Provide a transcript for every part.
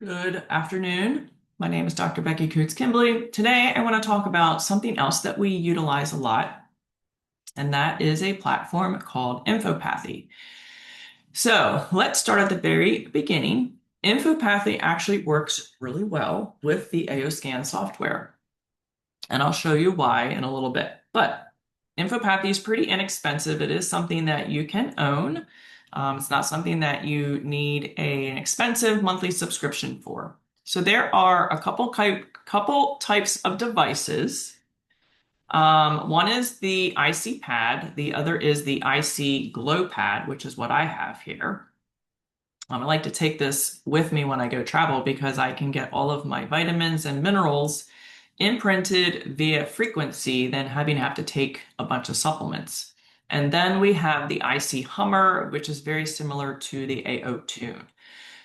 Good afternoon. My name is Dr. Becky Coots Kimbley. Today, I want to talk about something else that we utilize a lot, and that is a platform called Infopathy. So let's start at the very beginning. Infopathy actually works really well with the AOScan software, and I'll show you why in a little bit. But Infopathy is pretty inexpensive. It is something that you can own. It's not something that you need an expensive monthly subscription for. So there are a couple types of devices. One is the IC pad. The other is the IC glow pad, which is what I have here. I like to take this with me when I go travel because I can get all of my vitamins and minerals imprinted via frequency than having to have to take a bunch of supplements. And then we have the IC Hummer, which is very similar to the AO Tune.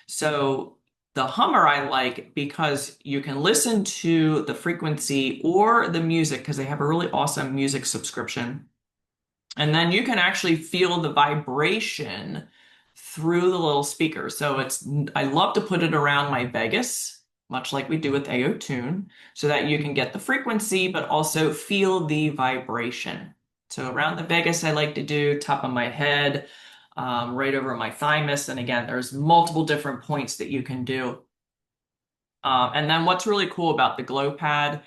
So the Hummer I like because you can listen to the frequency or the music because they have a really awesome music subscription. And then you can actually feel the vibration through the little speaker. So I love to put it around my vagus, much like we do with AO Tune, so that you can get the frequency, but also feel the vibration. So around the vagus, I like to do top of my head, right over my thymus. And again, there's multiple different points that you can do. And then what's really cool about the glow pad,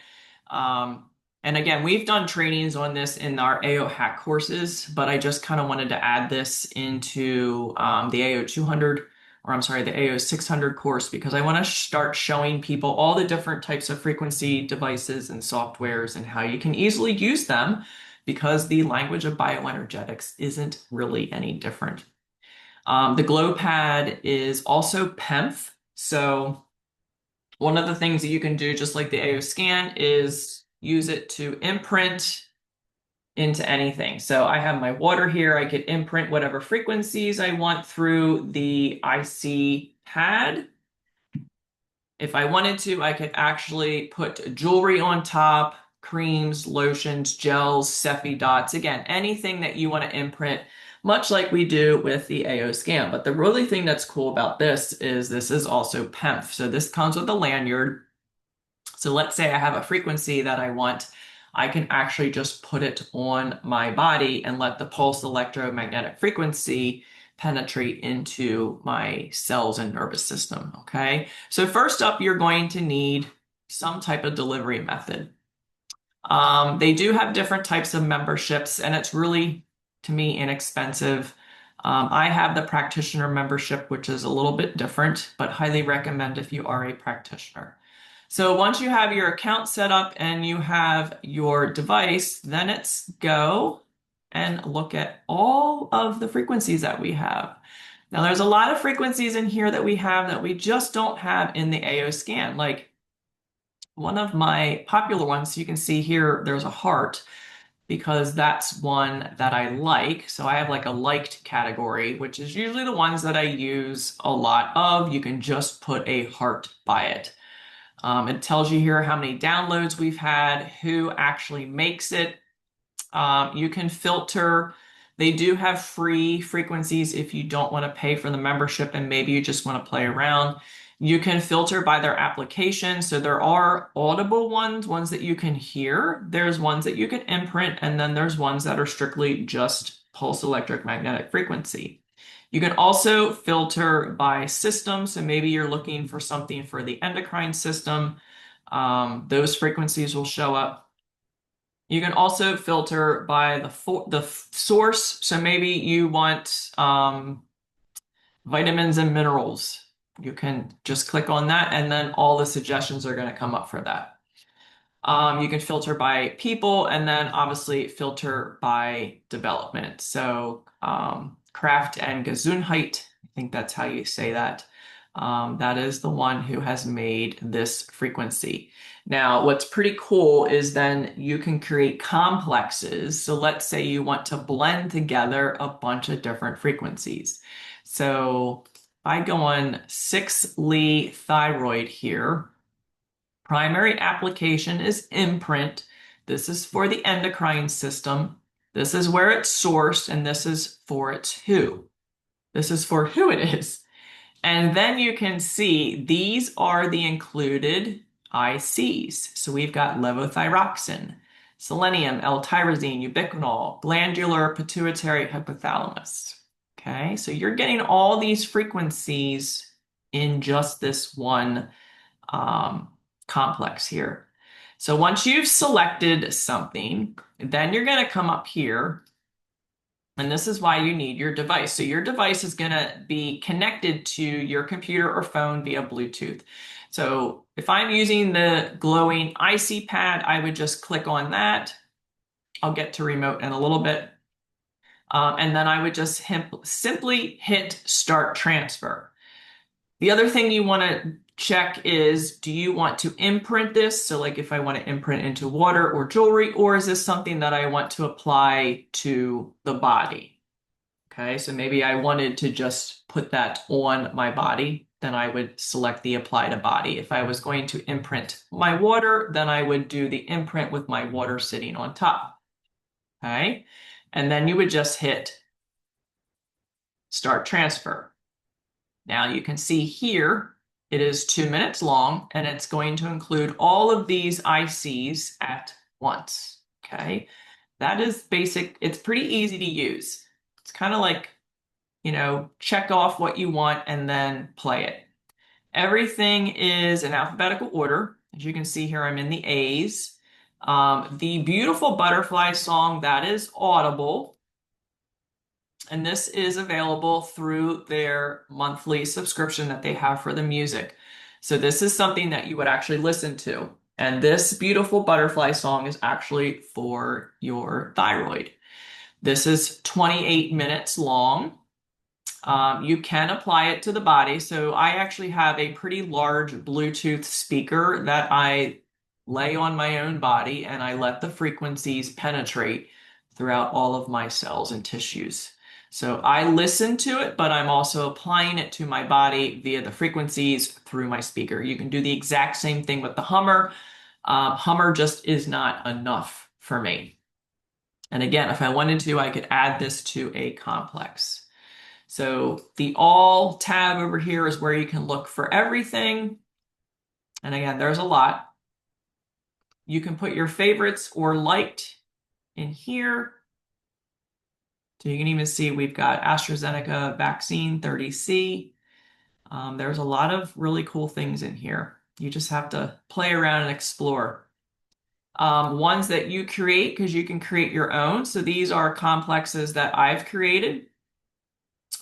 and again, we've done trainings on this in our AO hack courses, but I just kind of wanted to add this into the AO 200, or I'm sorry, the AO 600 course, because I want to start showing people all the different types of frequency devices and softwares and how you can easily use them because the language of bioenergetics isn't really any different. The glow pad is also PEMF. So one of the things that you can do, just like the AO scan, is use it to imprint into anything. So I have my water here. I could imprint whatever frequencies I want through the IC pad. If I wanted to, I could actually put jewelry on top, creams, lotions, gels, Cephi dots. Again, anything that you want to imprint, much like we do with the AO scan. But the really thing that's cool about this is also PEMF. So this comes with a lanyard. So let's say I have a frequency that I want. I can actually just put it on my body and let the pulse electromagnetic frequency penetrate into my cells and nervous system. Okay. So first up, you're going to need some type of delivery method. They do have different types of memberships, and it's really, to me, inexpensive. I have the practitioner membership, which is a little bit different, but highly recommend if you are a practitioner. So once you have your account set up and you have your device, then it's go and look at all of the frequencies that we have. Now, there's a lot of frequencies in here that we have that we just don't have in the AO scan. Like one of my popular ones, you can see here, there's a heart because that's one that I like. So I have like a liked category, which is usually the ones that I use a lot of. You can just put a heart by it. It tells you here how many downloads we've had, who actually makes it. You can filter. They do have free frequencies if you don't want to pay for the membership and maybe you just want to play around. You can filter by their application. So there are audible ones that you can hear. There's ones that you can imprint, and then there's ones that are strictly just pulse electric magnetic frequency. You can also filter by system. So maybe you're looking for something for the endocrine system. Those frequencies will show up. You can also filter by the source. So maybe you want vitamins and minerals. You can just click on that, and then all the suggestions are going to come up for that. You can filter by people, and then obviously filter by development. So Kraft and Gesundheit, I think that's how you say that. That is the one who has made this frequency. Now, what's pretty cool is then you can create complexes. So let's say you want to blend together a bunch of different frequencies. So I go on 6-Li thyroid here. Primary application is imprint. This is for the endocrine system. This is where it's sourced, and this is for its who. This is for who it is. And then you can see these are the included ICs. So we've got levothyroxine, selenium, L-tyrosine, ubiquinol, glandular pituitary hypothalamus. Okay, so you're getting all these frequencies in just this one complex here. So once you've selected something, then you're going to come up here, and this is why you need your device. So your device is going to be connected to your computer or phone via Bluetooth. So if I'm using the glowing IC pad, I would just click on that. I'll get to remote in a little bit. And then I would just simply hit start transfer. The other thing you want to check is, do you want to imprint this? So like if I want to imprint into water or jewelry, or is this something that I want to apply to the body? Okay, so maybe I wanted to just put that on my body, then I would select the apply to body. If I was going to imprint my water, then I would do the imprint with my water sitting on top. Okay, and then you would just hit start transfer. Now you can see here, it is 2 minutes long, and it's going to include all of these ICs at once. Okay, that is basic. It's pretty easy to use. It's kind of like, check off what you want and then play it. Everything is in alphabetical order. As you can see here, I'm in the A's. The beautiful butterfly song, that is audible. And this is available through their monthly subscription that they have for the music. So this is something that you would actually listen to. And this beautiful butterfly song is actually for your thyroid. This is 28 minutes long. You can apply it to the body. So I actually have a pretty large Bluetooth speaker that I lay on my own body, and I let the frequencies penetrate throughout all of my cells and tissues. So I listen to it, but I'm also applying it to my body via the frequencies through my speaker. You can do the exact same thing with the Hummer. Hummer just is not enough for me. And again, if I wanted to, I could add this to a complex. So the all tab over here is where you can look for everything. And again, there's a lot. You can put your favorites or liked in here. So you can even see we've got AstraZeneca vaccine 30C. There's a lot of really cool things in here. You just have to play around and explore. Ones that you create, because you can create your own. So these are complexes that I've created.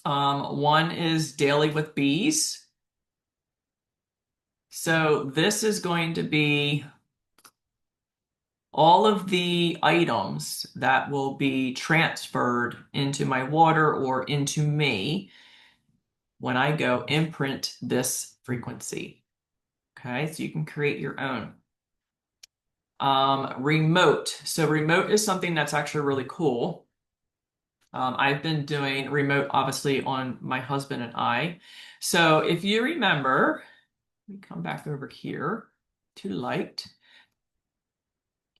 One is Daily with Bees. So this is going to be all of the items that will be transferred into my water or into me when I go imprint this frequency. Okay, so you can create your own. Remote. So remote is something that's actually really cool. I've been doing remote, obviously, on my husband and I. So if you remember, let me come back over here to light.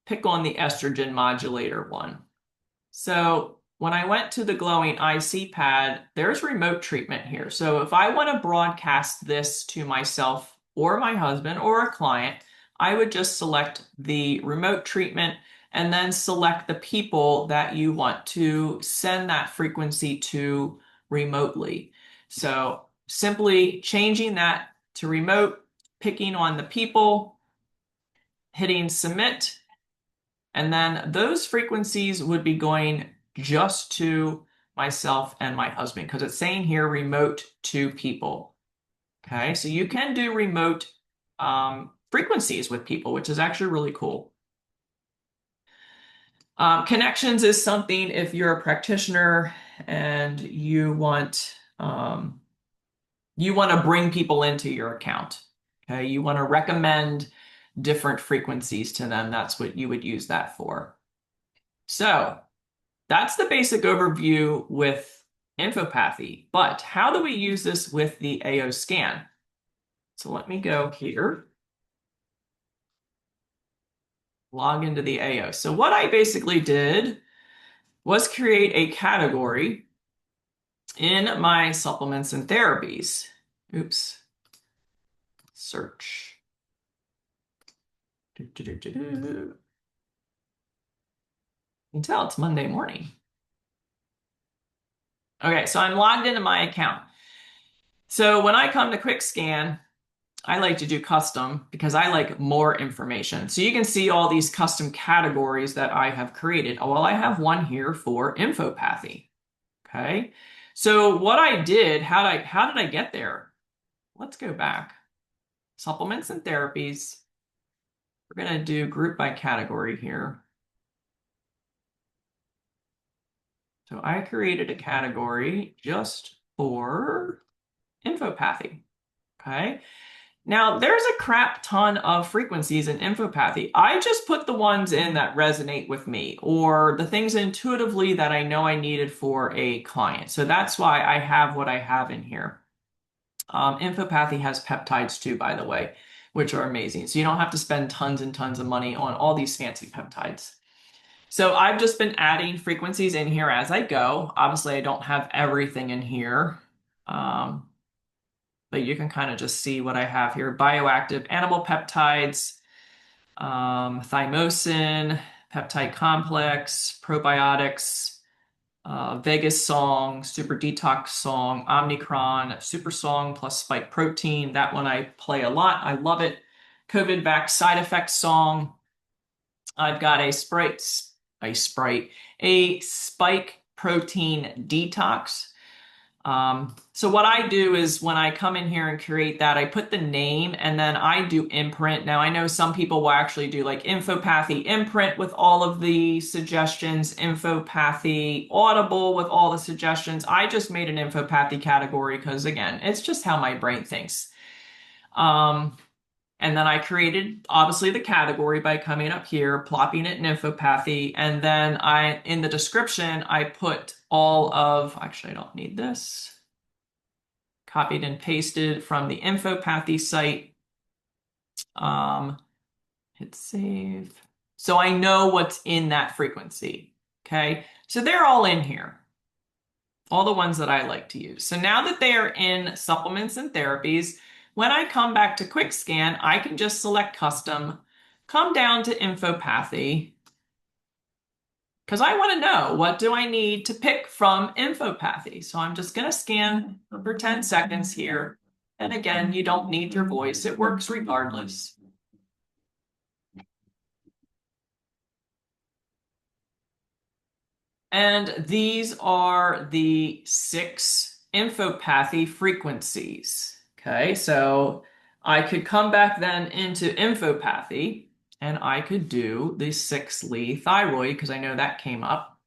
Pick on the estrogen modulator one. So when I went to the glowing IC pad, there's remote treatment here. So if I want to broadcast this to myself or my husband or a client, I would just select the remote treatment and then select the people that you want to send that frequency to remotely. So simply changing that to remote, picking on the people, hitting submit, and then those frequencies would be going just to myself and my husband, because it's saying here remote to people. Okay, so you can do remote frequencies with people, which is actually really cool. Connections is something if you're a practitioner and you want to bring people into your account. Okay, you want to recommend different frequencies to them. That's what you would use that for. So that's the basic overview with Infopathy. But how do we use this with the AO scan? So let me go here, log into the AO. So what I basically did was create a category in my supplements and therapies. Oops. Search. You can tell it's Monday morning. Okay, so I'm logged into my account. So when I come to Quick Scan, I like to do custom because I like more information. So you can see all these custom categories that I have created. Well, I have one here for infopathy. Okay. So what I did, how did I get there? Let's go back. Supplements and therapies. We're going to do group by category here. So I created a category just for infopathy. Okay. Now, there's a crap ton of frequencies in infopathy. I just put the ones in that resonate with me or the things intuitively that I know I needed for a client. So that's why I have what I have in here. Infopathy has peptides too, by the way, which are amazing. So you don't have to spend tons and tons of money on all these fancy peptides. So I've just been adding frequencies in here as I go. Obviously, I don't have everything in here. But you can kind of just see what I have here. Bioactive animal peptides, thymosin, peptide complex, probiotics, Vegas song, super detox song, Omnicron, super song plus spike protein. That one I play a lot. I love it. COVID back side effects song. I've got a spike protein detox. So what I do is when I come in here and create that, I put the name and then I do imprint. Now I know some people will actually do like Infopathy imprint with all of the suggestions, Infopathy Audible with all the suggestions. I just made an Infopathy category because again, it's just how my brain thinks. And then I created obviously the category by coming up here, plopping it in Infopathy, and then in the description I put all of, actually I don't need this, copied and pasted from the Infopathy site. Hit save. So I know what's in that frequency. Okay, so they're all in here. All the ones that I like to use. So now that they are in supplements and therapies, when I come back to Quick Scan, I can just select custom, come down to Infopathy, because I want to know what do I need to pick from Infopathy. So I'm just going to scan for 10 seconds here. And again, you don't need your voice. It works regardless. And these are the 6 infopathy frequencies. Okay, so I could come back then into infopathy and I could do the 6 Li thyroid because I know that came up.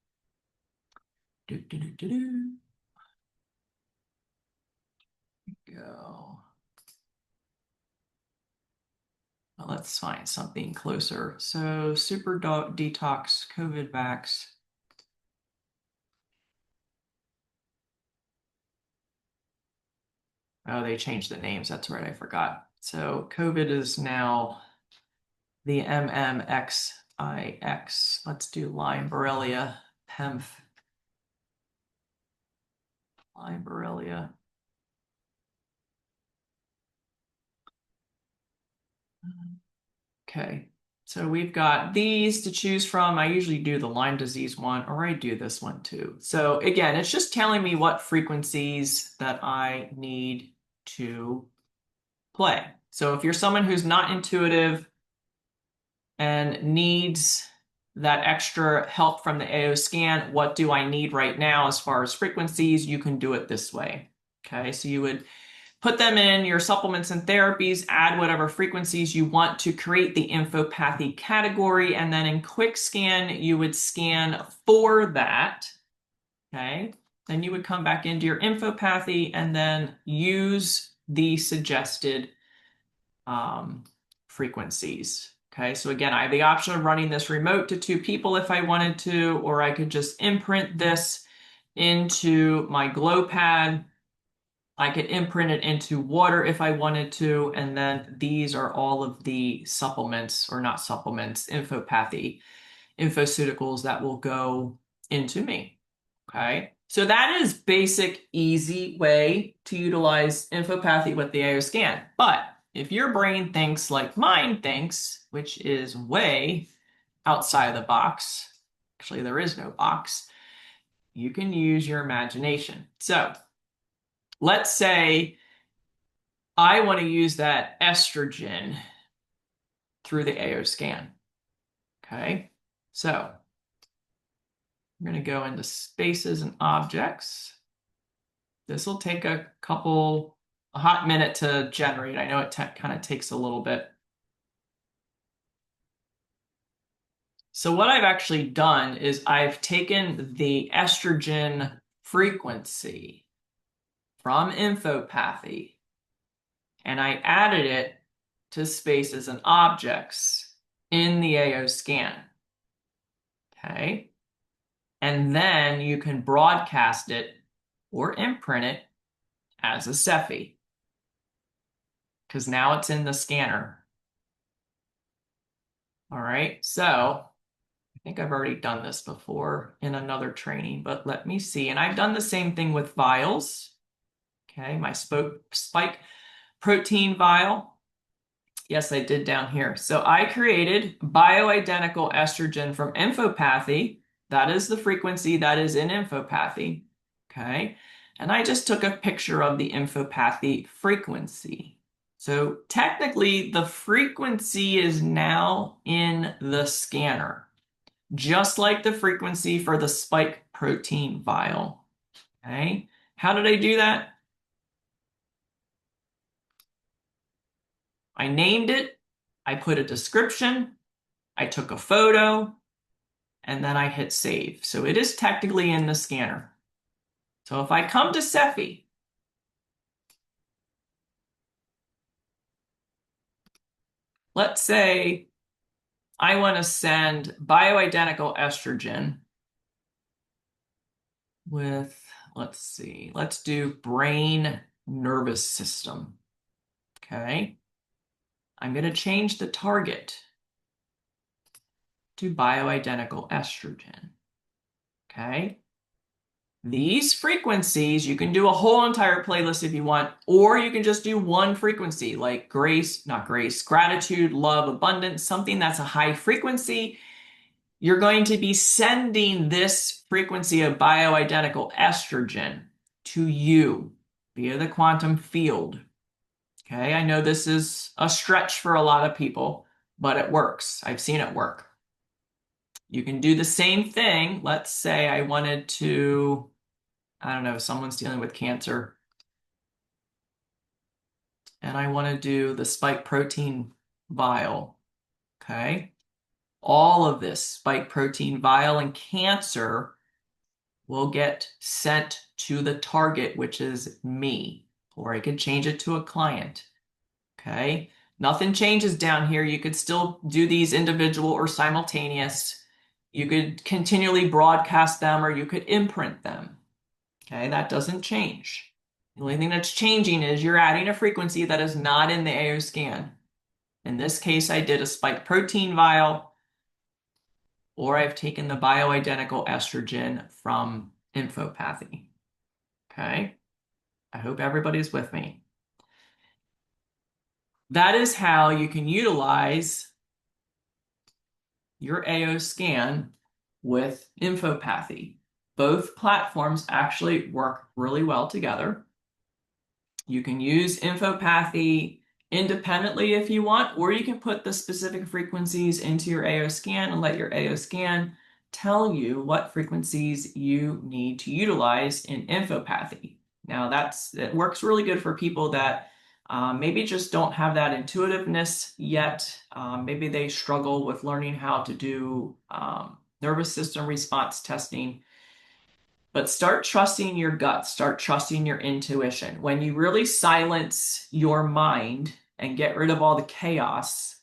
Go. Well, let's find something closer. So super detox, COVID vax. Oh, they changed the names. That's right. I forgot. So COVID is now the MMXIX. Let's do Lyme Borrelia, PEMF. Lyme Borrelia. Okay, so we've got these to choose from. I usually do the Lyme disease one, or I do this one too. So again, it's just telling me what frequencies that I need to play. So if you're someone who's not intuitive and needs that extra help from the AO scan, what do I need right now as far as frequencies? You can do it this way. Okay, so you would put them in your supplements and therapies, add whatever frequencies you want to create the infopathy category, and then in quick scan, you would scan for that. Okay, then you would come back into your infopathy and then use the suggested frequencies. Okay, so again, I have the option of running this remote to 2 people if I wanted to, or I could just imprint this into my glow pad. I could imprint it into water if I wanted to, and then these are all of the supplements, or not supplements, infopathy, infoceuticals that will go into me. Okay. So that is basic, easy way to utilize Infopathy with the AO scan. But if your brain thinks like mine thinks, which is way outside the box, actually there is no box, you can use your imagination. So let's say I want to use that estrogen through the AO scan. Okay, so I'm going to go into spaces and objects. This will take a hot minute to generate. I know it kind of takes a little bit. So what I've actually done is I've taken the estrogen frequency from Infopathy and I added it to spaces and objects in the AO scan. Okay. And then you can broadcast it or imprint it as a Cepheid because now it's in the scanner. All right, so I think I've already done this before in another training, but let me see. And I've done the same thing with vials. Okay, my spike protein vial. Yes, I did down here. So I created bioidentical estrogen from Infopathy. That is the frequency that is in Infopathy. Okay, and I just took a picture of the Infopathy frequency. So technically, the frequency is now in the scanner, just like the frequency for the spike protein vial. Okay, how did I do that? I named it, I put a description, I took a photo, and then I hit save. So it is technically in the scanner. So if I come to Cepheid, let's say I want to send bioidentical estrogen with, let's see, let's do brain nervous system. Okay. I'm going to change the target to bioidentical estrogen. Okay. These frequencies, you can do a whole entire playlist if you want, or you can just do one frequency like gratitude, love, abundance, something that's a high frequency. You're going to be sending this frequency of bioidentical estrogen to you via the quantum field. Okay, I know this is a stretch for a lot of people, but it works. I've seen it work. You can do the same thing. Let's say I wanted to, I don't know, someone's dealing with cancer, and I want to do the spike protein vial. Okay, all of this spike protein vial and cancer will get sent to the target, which is me, or I could change it to a client. Okay, nothing changes down here. You could still do these individual or simultaneous. You could continually broadcast them or you could imprint them. Okay, that doesn't change. The only thing that's changing is you're adding a frequency that is not in the AO scan. In this case, I did a spike protein vial, or I've taken the bioidentical estrogen from Infopathy. Okay, I hope everybody's with me. That is how you can utilize your AO scan with Infopathy. Both platforms actually work really well together. You can use Infopathy independently if you want, or you can put the specific frequencies into your AO scan and let your AO scan tell you what frequencies you need to utilize in Infopathy. Now it works really good for people that maybe just don't have that intuitiveness yet. Maybe they struggle with learning how to do nervous system response testing. But start trusting your gut, start trusting your intuition. When you really silence your mind and get rid of all the chaos,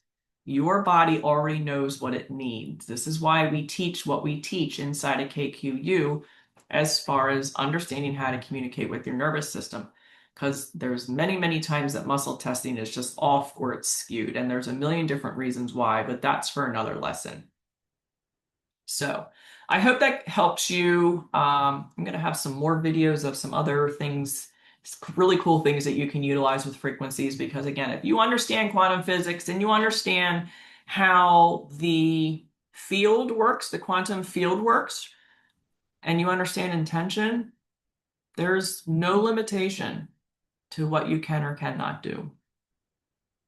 your body already knows what it needs. This is why we teach what we teach inside of KQU as far as understanding how to communicate with your nervous system. Because there's many, many times that muscle testing is just off or it's skewed. And there's a million different reasons why, but that's for another lesson. So I hope that helps you. I'm going to have some more videos of some other things, really cool things that you can utilize with frequencies, because again, if you understand quantum physics and you understand how the field works, the quantum field works, and you understand intention, there's no limitation to what you can or cannot do.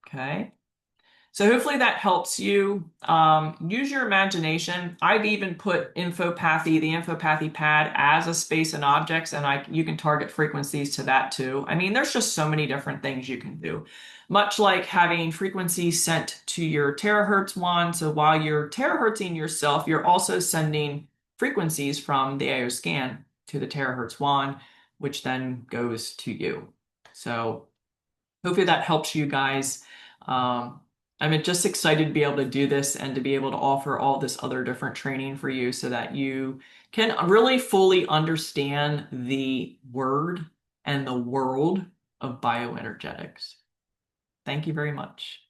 Okay? So hopefully that helps you. Use your imagination. I've even put Infopathy, the Infopathy pad, as a space and objects, and you can target frequencies to that too. I mean, there's just so many different things you can do. Much like having frequencies sent to your terahertz wand. So while you're terahertzing yourself, you're also sending frequencies from the AO scan to the terahertz wand, which then goes to you. So hopefully that helps you guys. I'm just excited to be able to do this and to be able to offer all this other different training for you so that you can really fully understand the word and the world of bioenergetics. Thank you very much.